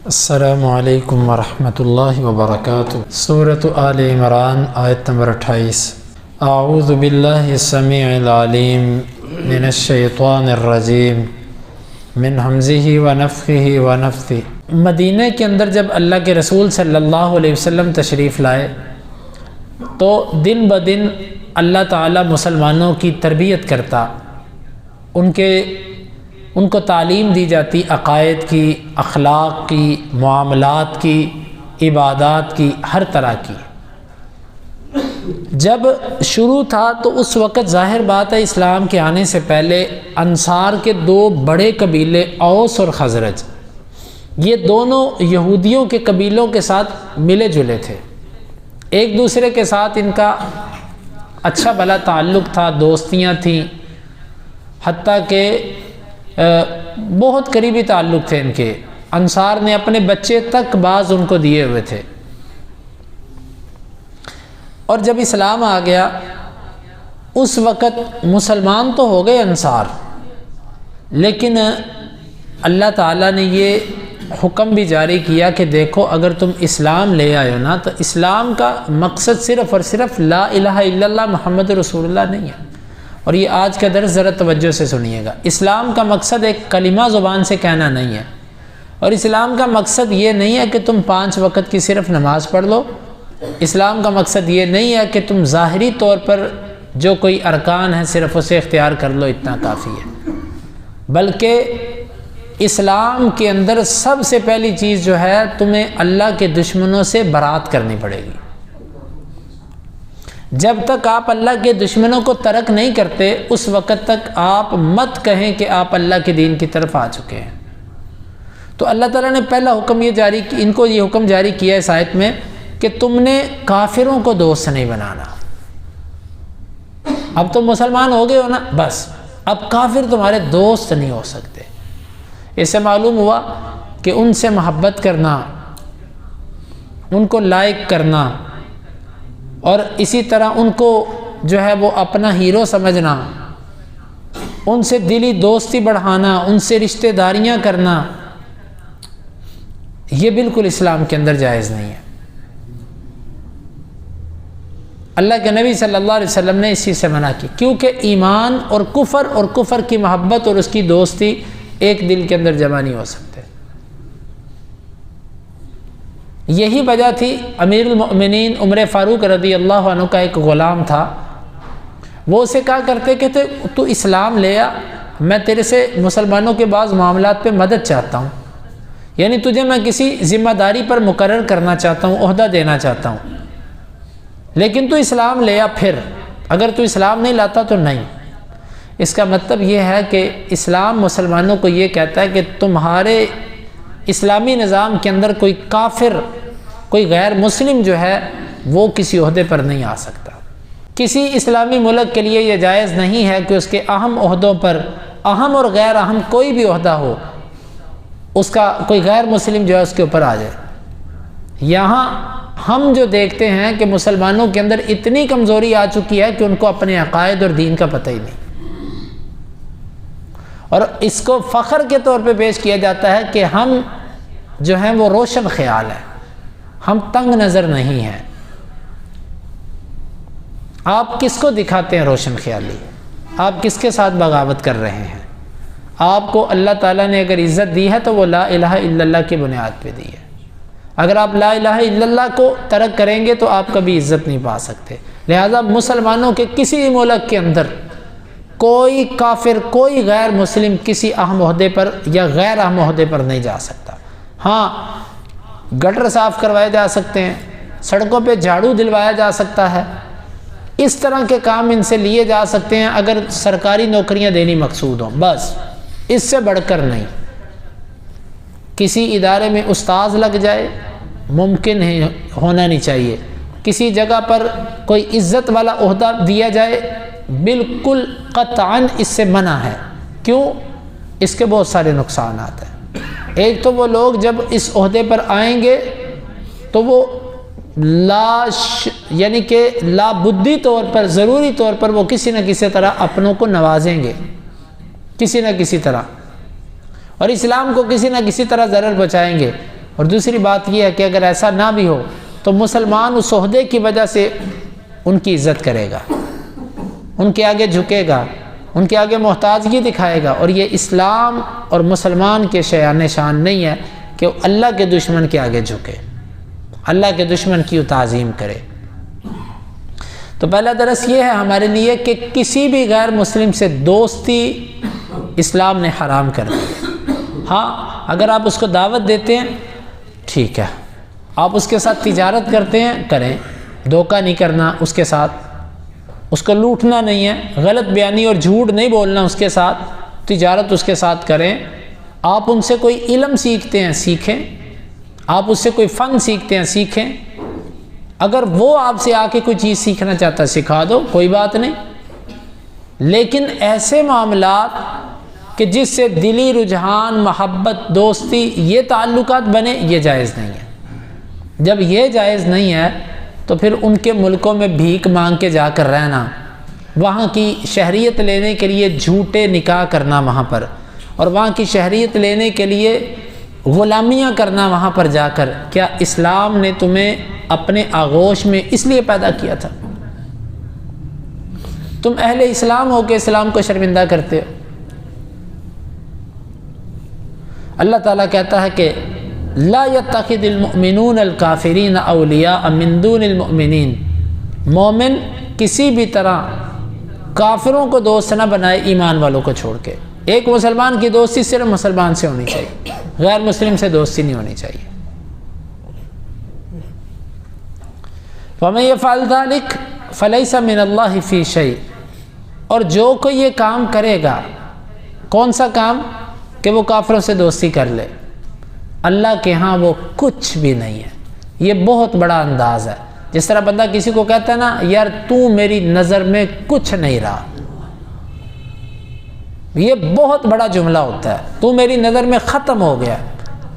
السلام علیکم ورحمۃ اللہ وبرکاتہ۔ سورۃ آل عمران آیت نمبر 28۔ اعوذ باللہ السمیع العلیم من الشیطان الرجیم من حمزہ ونفخہ ونفثہ۔ مدینہ کے اندر جب اللہ کے رسول صلی اللہ علیہ وسلم تشریف لائے تو دن بدن اللہ تعالیٰ مسلمانوں کی تربیت کرتا، ان کو تعلیم دی جاتی عقائد کی، اخلاق کی، معاملات کی، عبادات کی، ہر طرح کی۔ جب شروع تھا تو اس وقت ظاہر بات ہے اسلام کے آنے سے پہلے انصار کے دو بڑے قبیلے اوس اور خزرج، یہ دونوں یہودیوں کے قبیلوں کے ساتھ ملے جلے تھے، ایک دوسرے کے ساتھ ان کا اچھا بھلا تعلق تھا، دوستیاں تھیں، حتیٰ کہ بہت قریبی تعلق تھے ان کے۔ انصار نے اپنے بچے تک بعض ان کو دیے ہوئے تھے۔ اور جب اسلام آ گیا اس وقت مسلمان تو ہو گئے انصار، لیکن اللہ تعالیٰ نے یہ حکم بھی جاری کیا کہ دیکھو اگر تم اسلام لے آئے ہو نا تو اسلام کا مقصد صرف اور صرف لا الہ الا اللہ محمد رسول اللہ نہیں ہے۔ اور یہ آج کا درس ذرا توجہ سے سنیے گا، اسلام کا مقصد ایک کلمہ زبان سے کہنا نہیں ہے، اور اسلام کا مقصد یہ نہیں ہے کہ تم 5 وقت کی صرف نماز پڑھ لو، اسلام کا مقصد یہ نہیں ہے کہ تم ظاہری طور پر جو کوئی ارکان ہیں صرف اسے اختیار کر لو اتنا کافی ہے، بلکہ اسلام کے اندر سب سے پہلی چیز جو ہے تمہیں اللہ کے دشمنوں سے برات کرنی پڑے گی۔ جب تک آپ اللہ کے دشمنوں کو ترک نہیں کرتے اس وقت تک آپ مت کہیں کہ آپ اللہ کے دین کی طرف آ چکے ہیں۔ تو اللہ تعالیٰ نے پہلا حکم ان کو یہ حکم جاری کیا اس آیت میں کہ تم نے کافروں کو دوست نہیں بنانا۔ اب تم مسلمان ہو گئے ہو نا، بس اب کافر تمہارے دوست نہیں ہو سکتے۔ اس سے معلوم ہوا کہ ان سے محبت کرنا، ان کو لائک کرنا، اور اسی طرح ان کو جو ہے وہ اپنا ہیرو سمجھنا، ان سے دلی دوستی بڑھانا، ان سے رشتہ داریاں کرنا، یہ بالکل اسلام کے اندر جائز نہیں ہے۔ اللہ کے نبی صلی اللہ علیہ وسلم نے اس چیز سے منع کی، کیونکہ ایمان اور کفر کی محبت اور اس کی دوستی ایک دل کے اندر جمع نہیں ہو سکتے۔ یہی وجہ تھی امیر المؤمنین عمر فاروق رضی اللہ عنہ کا ایک غلام تھا، وہ اسے کہا کرتے کہ تو اسلام لے آ، میں تیرے سے مسلمانوں کے بعض معاملات پہ مدد چاہتا ہوں، یعنی تجھے میں کسی ذمہ داری پر مقرر کرنا چاہتا ہوں، عہدہ دینا چاہتا ہوں، لیکن تو اسلام لے آ، پھر اگر تو اسلام نہیں لاتا تو نہیں۔ اس کا مطلب یہ ہے کہ اسلام مسلمانوں کو یہ کہتا ہے کہ تمہارے اسلامی نظام کے اندر کوئی کافر، کوئی غیر مسلم جو ہے وہ کسی عہدے پر نہیں آ سکتا۔ کسی اسلامی ملک کے لیے یہ جائز نہیں ہے کہ اس کے اہم عہدوں پر، اہم اور غیر اہم کوئی بھی عہدہ ہو، اس کا کوئی غیر مسلم جو ہے اس کے اوپر آ جائے۔ یہاں ہم جو دیکھتے ہیں کہ مسلمانوں کے اندر اتنی کمزوری آ چکی ہے کہ ان کو اپنے عقائد اور دین کا پتہ ہی نہیں، اور اس کو فخر کے طور پہ پیش کیا جاتا ہے کہ ہم جو ہیں وہ روشن خیال ہیں، ہم تنگ نظر نہیں ہیں۔ آپ کس کو دکھاتے ہیں روشن خیالی؟ آپ کس کے ساتھ بغاوت کر رہے ہیں؟ آپ کو اللہ تعالیٰ نے اگر عزت دی ہے تو وہ لا الہ الا اللہ کی بنیاد پہ دی ہے۔ اگر آپ لا الہ الا اللہ کو ترک کریں گے تو آپ کبھی عزت نہیں پا سکتے۔ لہذا مسلمانوں کے کسی ملک کے اندر کوئی کافر، کوئی غیر مسلم کسی اہم عہدے پر یا غیر اہم عہدے پر نہیں جا سکتا۔ ہاں، گٹر صاف کروائے جا سکتے ہیں، سڑکوں پہ جھاڑو دلوایا جا سکتا ہے، اس طرح کے کام ان سے لیے جا سکتے ہیں اگر سرکاری نوکریاں دینی مقصود ہوں، بس اس سے بڑھ کر نہیں۔ کسی ادارے میں استاذ لگ جائے ممکن ہے، ہونا نہیں چاہیے۔ کسی جگہ پر کوئی عزت والا عہدہ دیا جائے بالکل قطعاً اس سے منع ہے۔ کیوں؟ اس کے بہت سارے نقصانات ہیں۔ ایک تو وہ لوگ جب اس عہدے پر آئیں گے تو وہ یعنی کہ لا بدی طور پر، ضروری طور پر وہ کسی نہ کسی طرح اپنوں کو نوازیں گے، کسی نہ کسی طرح، اور اسلام کو کسی نہ کسی طرح ضرر پہنچائیں گے۔ اور دوسری بات یہ ہے کہ اگر ایسا نہ بھی ہو تو مسلمان اس عہدے کی وجہ سے ان کی عزت کرے گا، ان کے آگے جھکے گا، ان کے آگے محتاجگی دکھائے گا، اور یہ اسلام اور مسلمان کے شایان شان نہیں ہے کہ وہ اللہ کے دشمن کے آگے جھکے، اللہ کے دشمن کی تعظیم کرے۔ تو پہلا درس یہ ہے ہمارے لیے کہ کسی بھی غیر مسلم سے دوستی اسلام نے حرام کر دی۔ ہاں اگر آپ اس کو دعوت دیتے ہیں ٹھیک ہے، آپ اس کے ساتھ تجارت کرتے ہیں کریں، دھوکہ نہیں کرنا اس کے ساتھ، اس کو لوٹنا نہیں ہے، غلط بیانی اور جھوٹ نہیں بولنا اس کے ساتھ، تجارت اس کے ساتھ کریں۔ آپ ان سے کوئی علم سیکھتے ہیں سیکھیں، آپ اس سے کوئی فن سیکھتے ہیں سیکھیں، اگر وہ آپ سے آ کے کوئی چیز سیکھنا چاہتا ہے سکھا دو، کوئی بات نہیں۔ لیکن ایسے معاملات کہ جس سے دلی رجحان، محبت، دوستی، یہ تعلقات بنے، یہ جائز نہیں ہے۔ جب یہ جائز نہیں ہے تو پھر ان کے ملکوں میں بھیک مانگ کے جا کر رہنا، وہاں کی شہریت لینے کے لیے جھوٹے نکاح کرنا وہاں پر، اور وہاں کی شہریت لینے کے لیے غلامیاں کرنا وہاں پر جا کر، کیا اسلام نے تمہیں اپنے آغوش میں اس لیے پیدا کیا تھا؟ تم اہل اسلام ہو کے اسلام کو شرمندہ کرتے ہو۔ اللہ تعالیٰ کہتا ہے کہ لا يتخذ المؤمنون الکافرین اولیاء من دون المؤمنین، مومن کسی بھی طرح کافروں کو دوست نہ بنائے ایمان والوں کو چھوڑ کے۔ ایک مسلمان کی دوستی صرف مسلمان سے ہونی چاہیے، غیر مسلم سے دوستی نہیں ہونی چاہیے۔ وَمَن يَفْعَلْ ذَلِكَ فَلَيْسَ مِنَ اللَّهِ فِي شَيْءٍ، اور جو کوئی یہ کام کرے گا، کون سا کام؟ کہ وہ کافروں سے دوستی کر لے، اللہ کے ہاں وہ کچھ بھی نہیں ہے۔ یہ بہت بڑا انداز ہے، جس طرح بندہ کسی کو کہتا ہے نا یار تو میری نظر میں کچھ نہیں رہا، یہ بہت بڑا جملہ ہوتا ہے، تو میری نظر میں ختم ہو گیا،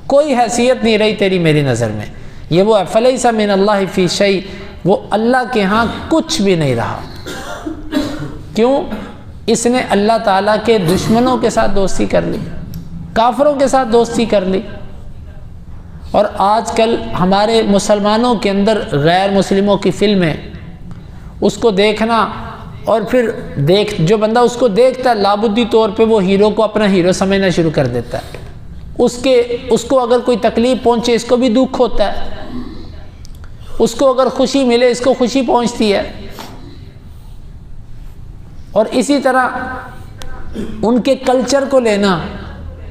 کوئی حیثیت نہیں رہی تیری میری نظر میں، یہ وہ ہے فلیس من اللہ فی شیء، وہ اللہ کے ہاں کچھ بھی نہیں رہا۔ کیوں؟ اس نے اللہ تعالیٰ کے دشمنوں کے ساتھ دوستی کر لی، کافروں کے ساتھ دوستی کر لی۔ اور آج کل ہمارے مسلمانوں کے اندر غیر مسلموں کی فلمیں، اس کو دیکھنا، اور پھر جو بندہ اس کو دیکھتا ہے لابدی طور پہ وہ ہیرو کو اپنا ہیرو سمجھنا شروع کر دیتا ہے، اس کو اگر کوئی تکلیف پہنچے اس کو بھی دکھ ہوتا ہے، اس کو اگر خوشی ملے اس کو خوشی پہنچتی ہے۔ اور اسی طرح ان کے کلچر کو لینا،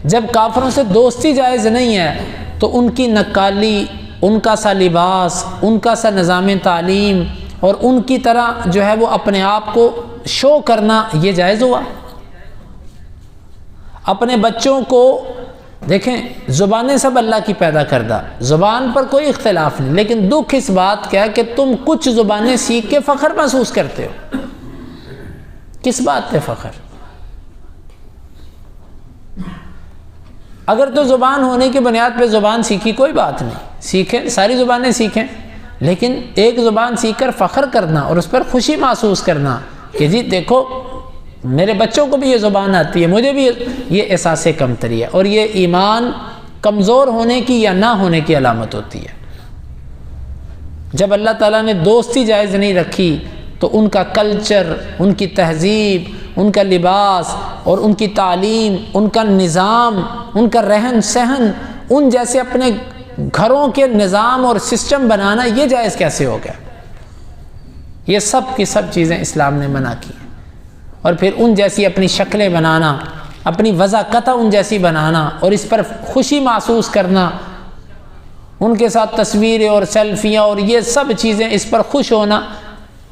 جب کافروں سے دوستی جائز نہیں ہے تو ان کی نقالی، ان کا سا لباس، ان کا سا نظام تعلیم، اور ان کی طرح جو ہے وہ اپنے آپ کو شو کرنا، یہ جائز ہوا؟ اپنے بچوں کو دیکھیں، زبانیں سب اللہ کی پیدا کردہ، زبان پر کوئی اختلاف نہیں، لیکن دکھ اس بات کا ہے کہ تم کچھ زبانیں سیکھ کے فخر محسوس کرتے ہو۔ کس بات پہ فخر؟ اگر تو زبان ہونے کی بنیاد پہ زبان سیکھی کوئی بات نہیں، سیکھیں، ساری زبانیں سیکھیں، لیکن ایک زبان سیکھ کر فخر کرنا اور اس پر خوشی محسوس کرنا کہ جی دیکھو میرے بچوں کو بھی یہ زبان آتی ہے، مجھے بھی، یہ احساس کمتری ہے، اور یہ ایمان کمزور ہونے کی یا نہ ہونے کی علامت ہوتی ہے۔ جب اللہ تعالیٰ نے دوستی جائز نہیں رکھی تو ان کا کلچر، ان کی تہذیب، ان کا لباس اور ان کی تعلیم، ان کا نظام، ان کا رہن سہن، ان جیسے اپنے گھروں کے نظام اور سسٹم بنانا، یہ جائز کیسے ہو گیا؟ یہ سب کی سب چیزیں اسلام نے منع کی، اور پھر ان جیسی اپنی شکلیں بنانا، اپنی وضاقتہ ان جیسی بنانا اور اس پر خوشی محسوس کرنا، ان کے ساتھ تصویریں اور سیلفیاں اور یہ سب چیزیں، اس پر خوش ہونا،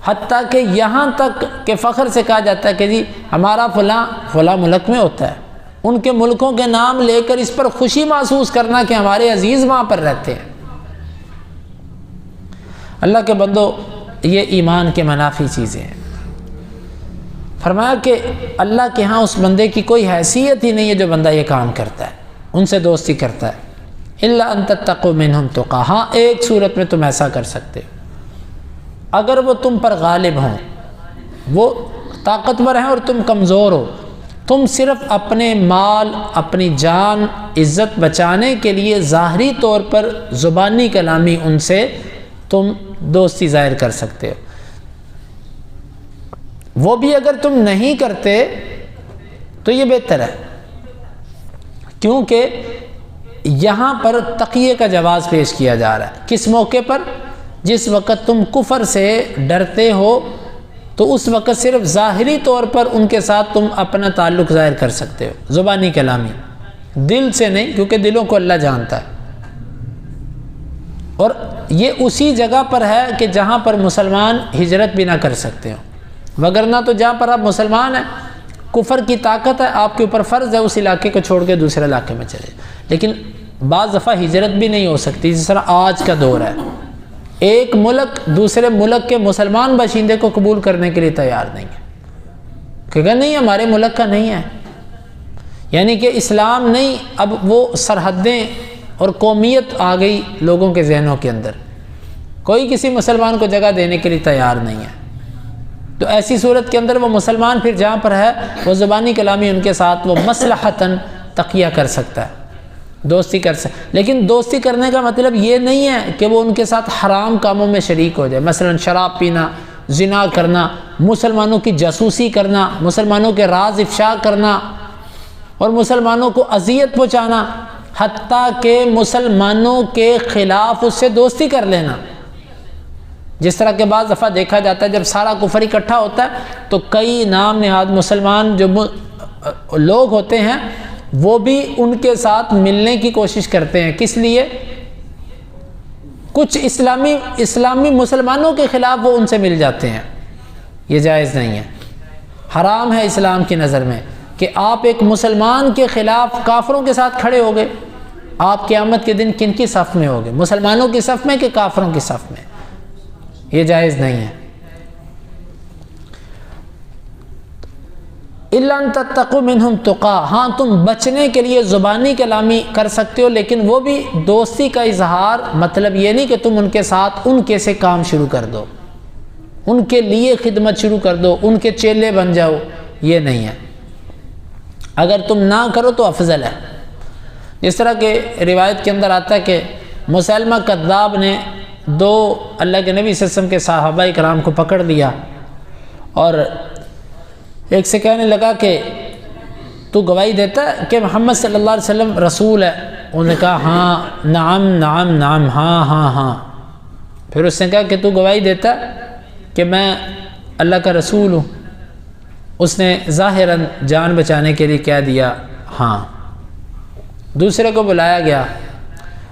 حتیٰ کہ یہاں تک کہ فخر سے کہا جاتا ہے کہ جی ہمارا فلاں ملک میں ہوتا ہے، ان کے ملکوں کے نام لے کر اس پر خوشی محسوس کرنا کہ ہمارے عزیز وہاں پر رہتے ہیں۔ اللہ کے بندو، یہ ایمان کے منافی چیزیں ہیں۔ فرمایا کہ اللہ کے ہاں اس بندے کی کوئی حیثیت ہی نہیں ہے جو بندہ یہ کام کرتا ہے، ان سے دوستی کرتا ہے۔ الا ان تتقوا منہم تقا، ہاں ایک صورت میں تم ایسا کر سکتے ہو، اگر وہ تم پر غالب ہوں، وہ طاقتور ہیں اور تم کمزور ہو، تم صرف اپنے مال، اپنی جان، عزت بچانے کے لیے ظاہری طور پر زبانی کلامی ان سے تم دوستی ظاہر کر سکتے ہو، وہ بھی اگر تم نہیں کرتے تو یہ بہتر ہے، کیونکہ یہاں پر تقیے کا جواز پیش کیا جا رہا ہے۔ کس موقع پر؟ جس وقت تم کفر سے ڈرتے ہو تو اس وقت صرف ظاہری طور پر ان کے ساتھ تم اپنا تعلق ظاہر کر سکتے ہو، زبانی کلامی، دل سے نہیں، کیونکہ دلوں کو اللہ جانتا ہے۔ اور یہ اسی جگہ پر ہے کہ جہاں پر مسلمان ہجرت بھی نہ کر سکتے ہو، وگرنہ تو جہاں پر آپ مسلمان ہیں، کفر کی طاقت ہے، آپ کے اوپر فرض ہے اس علاقے کو چھوڑ کے دوسرے علاقے میں چلے، لیکن بعض دفعہ ہجرت بھی نہیں ہو سکتی، جس طرح آج کا دور ہے، ایک ملک دوسرے ملک کے مسلمان باشندے کو قبول کرنے کے لیے تیار نہیں ہے، کیونکہ نہیں ہمارے ملک کا نہیں ہے، یعنی کہ اسلام نہیں، اب وہ سرحدیں اور قومیت آ گئی لوگوں کے ذہنوں کے اندر، کوئی کسی مسلمان کو جگہ دینے کے لیے تیار نہیں ہے۔ تو ایسی صورت کے اندر وہ مسلمان پھر جہاں پر ہے وہ زبانی کلامی ان کے ساتھ وہ مصلحتاً تقیہ کر سکتا ہے، دوستی کر سکتا، لیکن دوستی کرنے کا مطلب یہ نہیں ہے کہ وہ ان کے ساتھ حرام کاموں میں شریک ہو جائے، مثلا شراب پینا، زنا کرنا، مسلمانوں کی جاسوسی کرنا، مسلمانوں کے راز افشا کرنا اور مسلمانوں کو اذیت پہنچانا، حتیٰ کہ مسلمانوں کے خلاف اس سے دوستی کر لینا، جس طرح کے بعض دفعہ دیکھا جاتا ہے جب سارا کفر اکٹھا ہوتا ہے تو کئی نام نہاد مسلمان جو لوگ ہوتے ہیں وہ بھی ان کے ساتھ ملنے کی کوشش کرتے ہیں، کس لیے؟ کچھ اسلامی مسلمانوں کے خلاف وہ ان سے مل جاتے ہیں، یہ جائز نہیں ہے، حرام ہے اسلام کی نظر میں کہ آپ ایک مسلمان کے خلاف کافروں کے ساتھ کھڑے ہو گئے، آپ قیامت کے دن کن کی صف میں ہوگے؟ مسلمانوں کی صف میں کہ کافروں کی صف میں؟ یہ جائز نہیں ہے۔ اِلَّا أَن تَتَّقُوا مِنْهُمْ تُقَىٰ، ہاں تم بچنے کے لیے زبانی کلامی کر سکتے ہو، لیکن وہ بھی دوستی کا اظہار، مطلب یہ نہیں کہ تم ان کے ساتھ ان کے سے کام شروع کر دو، ان کے لیے خدمت شروع کر دو، ان کے چیلے بن جاؤ، یہ نہیں ہے، اگر تم نہ کرو تو افضل ہے۔ جس طرح کہ روایت کے اندر آتا ہے کہ مسلمہ کذاب نے دو اللہ کے نبی صلی اللہ علیہ وسلم کے صحابہ کرام کو پکڑ لیا اور ایک سے کہنے لگا کہ تو گواہی دیتا ہے کہ محمد صلی اللہ علیہ وسلم رسول ہے؟ انہوں نے کہا ہاں، نعم نعم نعم، ہاں ہاں ہاں۔ پھر اس نے کہا کہ تو گواہی دیتا ہے کہ میں اللہ کا رسول ہوں؟ اس نے ظاہراً جان بچانے کے لیے کہہ دیا ہاں۔ دوسرے کو بلایا گیا،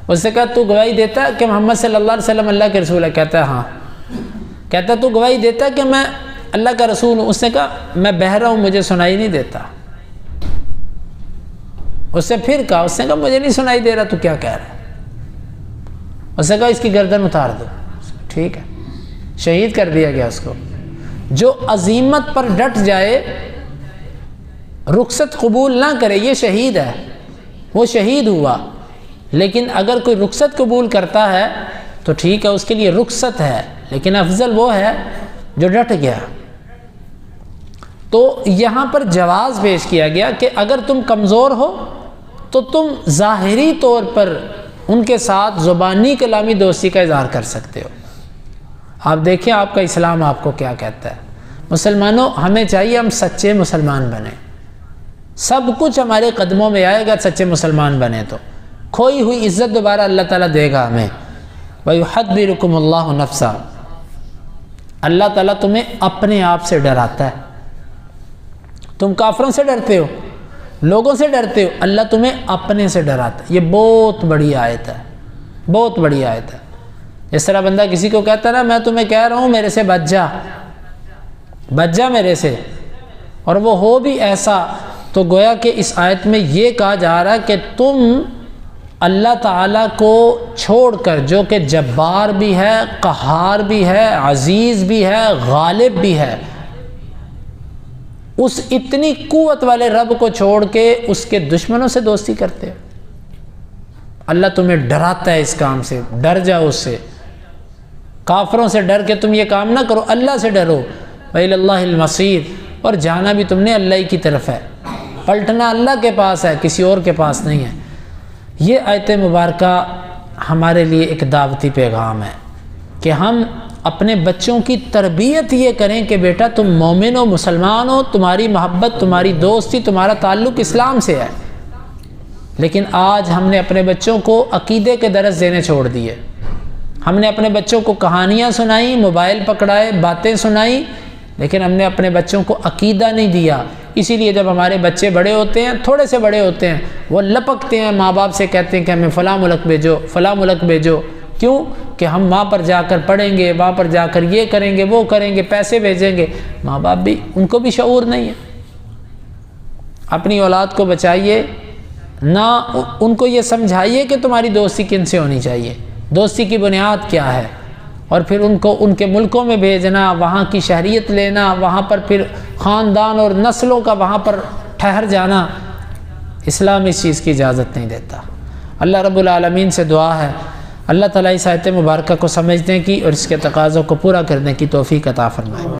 اس نے کہا تو گواہی دیتا ہے کہ محمد صلی اللہ علیہ وسلم اللہ کے رسول ہے؟ کہتا ہے ہاں۔ کہتا ہے تو گواہی دیتا ہے کہ میں اللہ کا رسول ہوں؟ اس نے کہا میں بہرا ہوں، مجھے سنائی نہیں دیتا۔ اس نے پھر کہا، اس نے کہا مجھے نہیں سنائی دے رہا، تو کیا کہہ رہا ہے؟ اس نے کہا اس کی گردن اتار دو۔ ٹھیک ہے، شہید کر دیا گیا اس کو۔ جو عزیمت پر ڈٹ جائے، رخصت قبول نہ کرے، یہ شہید ہے، وہ شہید ہوا، لیکن اگر کوئی رخصت قبول کرتا ہے تو ٹھیک ہے، اس کے لیے رخصت ہے، لیکن افضل وہ ہے جو ڈٹ گیا۔ تو یہاں پر جواز پیش کیا گیا کہ اگر تم کمزور ہو تو تم ظاہری طور پر ان کے ساتھ زبانی کلامی دوستی کا اظہار کر سکتے ہو۔ آپ دیکھیں آپ کا اسلام آپ کو کیا کہتا ہے۔ مسلمانوں، ہمیں چاہیے ہم سچے مسلمان بنیں، سب کچھ ہمارے قدموں میں آئے گا سچے مسلمان بنیں تو، کھوئی ہوئی عزت دوبارہ اللہ تعالیٰ دے گا ہمیں۔ وَيُحَذِّرُكُمُ اللَّهُ نَفْسًا، اللہ تعالیٰ تمہیں اپنے آپ سے ڈراتا ہے۔ تم کافروں سے ڈرتے ہو، لوگوں سے ڈرتے ہو، اللہ تمہیں اپنے سے ڈراتا ہے۔ یہ بہت بڑی آیت ہے، بہت بڑی آیت ہے۔ جس طرح بندہ کسی کو کہتا ہے نا میں تمہیں کہہ رہا ہوں میرے سے بچ جا، بچ جا میرے سے، اور وہ ہو بھی ایسا، تو گویا کہ اس آیت میں یہ کہا جا رہا ہے کہ تم اللہ تعالیٰ کو چھوڑ کر، جو کہ جبار بھی ہے، قہار بھی ہے، عزیز بھی ہے، غالب بھی ہے، اس اتنی قوت والے رب کو چھوڑ کے اس کے دشمنوں سے دوستی کرتے ہو۔ اللہ تمہیں ڈراتا ہے اس کام سے، ڈر جاؤ اس سے، کافروں سے ڈر کے تم یہ کام نہ کرو، اللہ سے ڈرو۔ وَإِلَى اللَّهِ الْمَصِيرُ، اور جانا بھی تم نے اللہ ہی کی طرف ہے۔ پلٹنا اللہ کے پاس ہے، کسی اور کے پاس نہیں ہے۔ یہ آیت مبارکہ ہمارے لیے ایک دعوتی پیغام ہے کہ ہم اپنے بچوں کی تربیت یہ کریں کہ بیٹا تم مومن ہو، مسلمان ہو، تمہاری محبت، تمہاری دوستی، تمہارا تعلق اسلام سے ہے۔ لیکن آج ہم نے اپنے بچوں کو عقیدے کے درس دینے چھوڑ دیے، ہم نے اپنے بچوں کو کہانیاں سنائیں، موبائل پکڑائے، باتیں سنائیں، لیکن ہم نے اپنے بچوں کو عقیدہ نہیں دیا۔ اسی لیے جب ہمارے بچے بڑے ہوتے ہیں، تھوڑے سے بڑے ہوتے ہیں، وہ لپکتے ہیں، ماں باپ سے کہتے ہیں کہ ہمیں فلاں ملک بھیجو، فلاں ملک بھیجو۔ کیوں؟ کہ ہم وہاں پر جا کر پڑھیں گے، وہاں پر جا کر یہ کریں گے، وہ کریں گے، پیسے بھیجیں گے۔ ماں باپ بھی، ان کو بھی شعور نہیں ہے۔ اپنی اولاد کو بچائیے، نہ ان کو یہ سمجھائیے کہ تمہاری دوستی کن سے ہونی چاہیے، دوستی کی بنیاد کیا ہے، اور پھر ان کو ان کے ملکوں میں بھیجنا، وہاں کی شہریت لینا، وہاں پر پھر خاندان اور نسلوں کا وہاں پر ٹھہر جانا۔ اسلام اس چیز کی اجازت نہیں دیتا۔ اللہ رب العالمین سے دعا ہے اللہ تعالیٰ اس آیت مبارکہ کو سمجھنے کی اور اس کے تقاضوں کو پورا کرنے کی توفیق عطا فرمائے۔